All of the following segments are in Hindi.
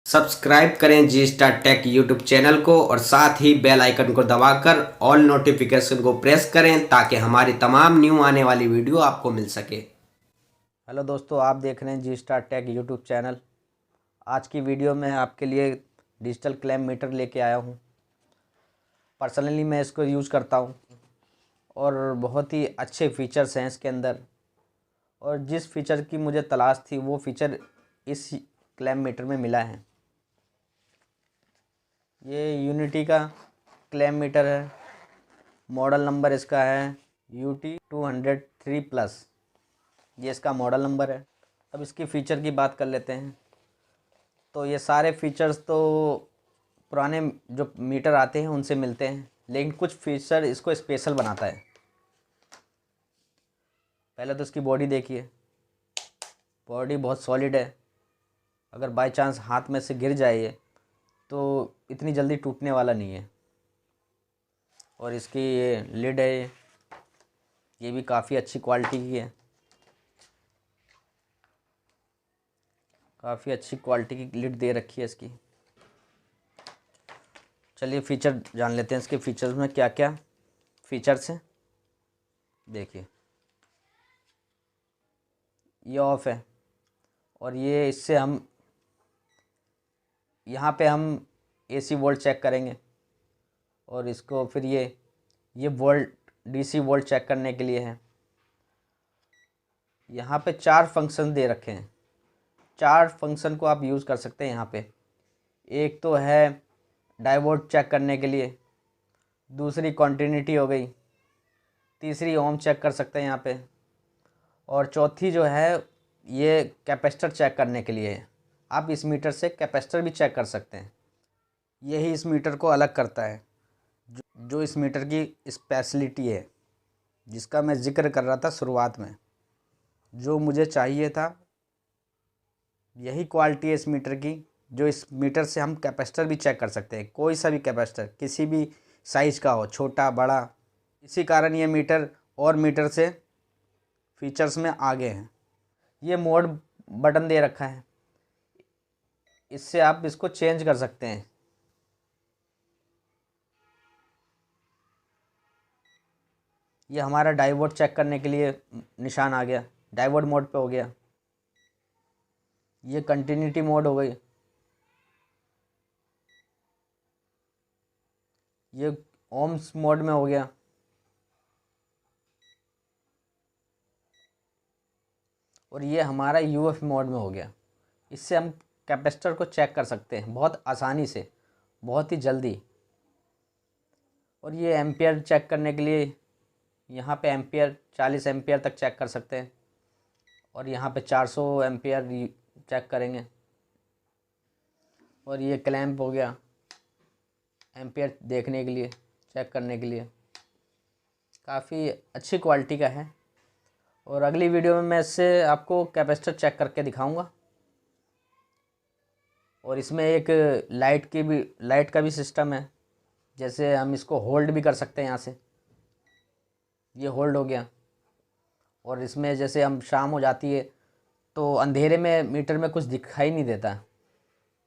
सब्सक्राइब करें जी स्टार टेक यूट्यूब चैनल को और साथ ही बेल आइकन को दबाकर ऑल नोटिफिकेशन को प्रेस करें ताकि हमारी तमाम न्यू आने वाली वीडियो आपको मिल सके। हेलो दोस्तों, आप देख रहे हैं जी स्टार टेक यूट्यूब चैनल। आज की वीडियो में आपके लिए डिजिटल क्लेम मीटर लेके आया हूँ। पर्सनली मैं इसको यूज़ करता हूँ और बहुत ही अच्छे फीचर्स हैं इसके अंदर। और जिस फीचर की मुझे तलाश थी वो फीचर इस क्लेम मीटर में मिला है। ये यूनिटी का क्लेम मीटर है। मॉडल नंबर इसका है UT203+। ये इसका मॉडल नंबर है। अब इसकी फ़ीचर की बात कर लेते हैं। तो ये सारे फीचर्स तो पुराने जो मीटर आते हैं उनसे मिलते हैं, लेकिन कुछ फीचर इसको स्पेशल बनाता है। पहले तो इसकी बॉडी देखिए। बॉडी बहुत सॉलिड है। अगर बाय चांस हाथ में से गिर जाए ये तो इतनी जल्दी टूटने वाला नहीं है। और इसकी ये लिड है, ये भी काफ़ी अच्छी क्वालिटी की है। काफ़ी अच्छी क्वालिटी की लिड दे रखी है इसकी। चलिए फीचर जान लेते हैं इसके फीचर्स में क्या क्या फीचर्स हैं। देखिए, ये ऑफ है और ये इससे हम यहाँ पे हम AC वोल्ट चेक करेंगे। और इसको फिर ये वोल्ट DC वोल्ट चेक करने के लिए है। यहाँ पे 4 फंक्शन दे रखे हैं। 4 फंक्शन को आप यूज़ कर सकते हैं यहाँ पे। एक तो है डायोड चेक करने के लिए, दूसरी कॉन्टिन्यूटी हो गई, तीसरी ओम चेक कर सकते हैं यहाँ पे, और चौथी जो है ये कैपेसिटर चेक करने के लिए है। आप इस मीटर से कैपेसिटर भी चेक कर सकते हैं। यही इस मीटर को अलग करता है। जो इस मीटर की स्पेशलिटी है, जिसका मैं जिक्र कर रहा था शुरुआत में, जो मुझे चाहिए था, यही क्वालिटी है इस मीटर की। जो इस मीटर से हम कैपेसिटर भी चेक कर सकते हैं, कोई सा भी कैपेसिटर, किसी भी साइज़ का हो, छोटा बड़ा। इसी कारण ये मीटर और मीटर से फीचर्स में आगे हैं। ये मोड बटन दे रखा है, इससे आप इसको चेंज कर सकते हैं। ये हमारा डायोड चेक करने के लिए निशान आ गया, डायोड मोड पे हो गया। ये कंटिन्यूटी मोड हो गई। ये ओम्स मोड में हो गया। और ये हमारा UF मोड में हो गया। इससे हम कैपेसिटर को चेक कर सकते हैं बहुत आसानी से, बहुत ही जल्दी। और ये एम्पियर चेक करने के लिए यहाँ पे एम्पियर 40 एम्पियर तक चेक कर सकते हैं। और यहाँ पे 400 एम्पियर चेक करेंगे। और ये क्लैंप हो गया एम्पियर देखने के लिए, चेक करने के लिए। काफ़ी अच्छी क्वालिटी का है। और अगली वीडियो में मैं इससे आपको कैपेसिटर चेक करके दिखाऊंगा। और इसमें एक लाइट का भी सिस्टम है। जैसे हम इसको होल्ड भी कर सकते हैं यहाँ से। ये होल्ड हो गया। और इसमें जैसे हम शाम हो जाती है तो अंधेरे में मीटर में कुछ दिखाई नहीं देता,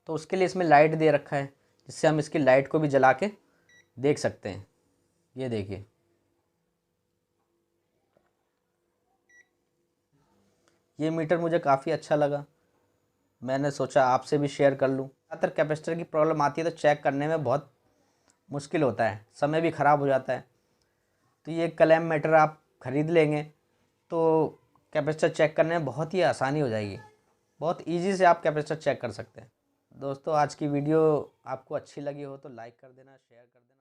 तो उसके लिए इसमें लाइट दे रखा है, जिससे हम इसकी लाइट को भी जला के देख सकते हैं। ये देखिए, ये मीटर मुझे काफ़ी अच्छा लगा। मैंने सोचा आपसे भी शेयर कर लूँ। ज़्यादातर कैपेसिटर की प्रॉब्लम आती है तो चेक करने में बहुत मुश्किल होता है, समय भी ख़राब हो जाता है। तो ये क्लैम मीटर आप ख़रीद लेंगे तो कैपेसिटर चेक करने में बहुत ही आसानी हो जाएगी। बहुत ईजी से आप कैपेसिटर चेक कर सकते हैं। दोस्तों, आज की वीडियो आपको अच्छी लगी हो तो लाइक कर देना, शेयर कर देना।